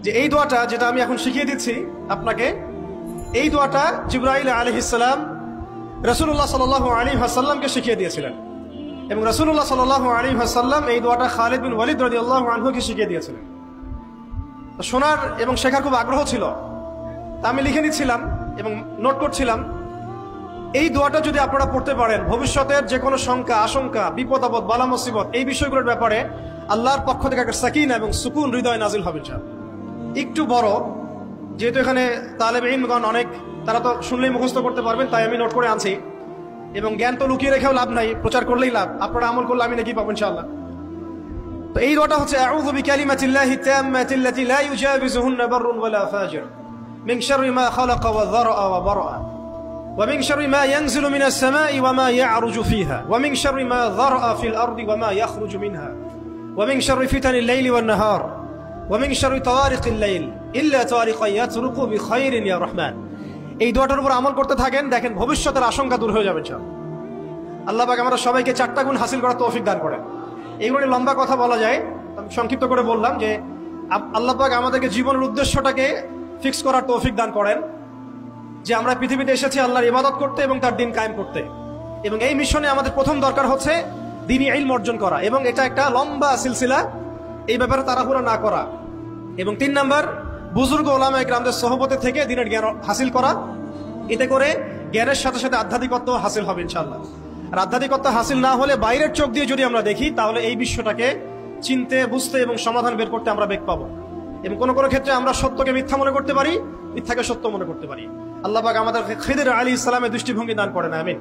যে এই দোয়াটা যেটা আমি এখন শিখিয়ে দিচ্ছি আপনাকে, এই দোয়াটা জিবরাইল আলাইহিস সালাম রাসূলুল্লাহ সাল্লাল্লাহু আলাইহি ওয়াসাল্লামকে শিখিয়ে দিয়েছিলেন এবং রাসূলুল্লাহ সাল্লাল্লাহু আলাইহি ওয়াসাল্লাম এই দোয়াটা খালিদ বিন ওয়ালিদ রাদিয়াল্লাহু আনহুকে শিখিয়ে দিয়েছিলেন। তো শোনার এবং শেখার খুব আগ্রহ ছিল, তা আমি লিখে নিচ্ছিলাম এবং নোট করছিলাম। এই দোয়াটা যদি আপনারা পড়তে পারেন, ভবিষ্যতের যে কোনো শঙ্কা, আশঙ্কা, বিপদ আপদ, বালা মুসিবত, এই বিষয়গুলোর ব্যাপারে আল্লাহর পক্ষ থেকে একটা সাকিনা এবং সুকুন হৃদয় নাজিল হবে ইনশাআল্লাহ। একটু বড়, যেহেতু এখানে তালেব ইলমগণ অনেক, তারা তো শুনলেই মুখস্থ করতে পারবেন, তাই আমি নোট করে আনছি। এবং জ্ঞান তো লুকিয়ে রেখেও লাভ নাই, প্রচার করলেই লাভ, আপনারা আমল করলে আমি নাকি পাবো ইনশাআল্লাহ। তো এই দোয়াটা হচ্ছে আউযু বিকালিমাতিল্লাহি তাম্মাতিল্লাতি লা ইউজাবিজুহুন্না বাররুন ওয়ালা ফাজির মিন শাররি মা খালাকা ওয়া যারআ ওয়া বারআ ومن شر ما ينزل من السماء وما يعرج فيها ومن شر ما ذرأ في الأرض وما يخرج منها ومن شر فتن الليل والنهار ومن شر طوارق الليل إلا طارقا يطرق بخير يا رحمن। এই দোয়াটার উপর আমল করতে থাকেন, দেখেন ভবিষ্যতের আশঙ্কা দূর হয়ে যাবে ইনশাআল্লাহ। আল্লাহ পাক আমরা সবাইকে 4টা গুণ হাসিল করার তৌফিক দান করেন। এইগুলো লম্বা কথা বলা যায়, আমি সংক্ষিপ্ত করে বললাম যে আল্লাহ পাক আমাদেরকে জীবনের উদ্দেশ্যটাকে ফিক্স করার তৌফিক দান করেন, যে আমরা পৃথিবীতে এসেছি আল্লাহর ইবাদত করতে এবং তার দিন কায়েম করতে। এবং এই মিশনে আমাদের প্রথম দরকার হচ্ছে দ্বীনি ইলম অর্জন করা, এবং এটা একটা লম্বা সিলসিলা, এই ব্যাপারে তাড়াহুড়া না করা। এবং 3 নাম্বার, বুজুর্গ ওলামায়ে কেরামদের সোহবতে থেকে দ্বীনের জ্ঞান হাসিল করা। এতে করে জ্ঞানের সাথে সাথে আধ্যাত্মিকত্ব হাসিল হবে ইনশাআল্লাহ। আর আধ্যাত্মিকত্ব হাসিল না হলে বাইরের চোখ দিয়ে যদি আমরা দেখি, তাহলে এই বিশ্বটাকে চিনতে, বুঝতে এবং সমাধান বের করতে আমরা বেগ পাবো। এবং কোন কোন ক্ষেত্রে আমরা সত্যকে মিথ্যা মনে করতে পারি, মিথ্যাকে সত্য মনে করতে পারি। আল্লাহ পাক আমাদের খিদির আলাইহিস সালামের দৃষ্টিভঙ্গি দান করেন, আমিন।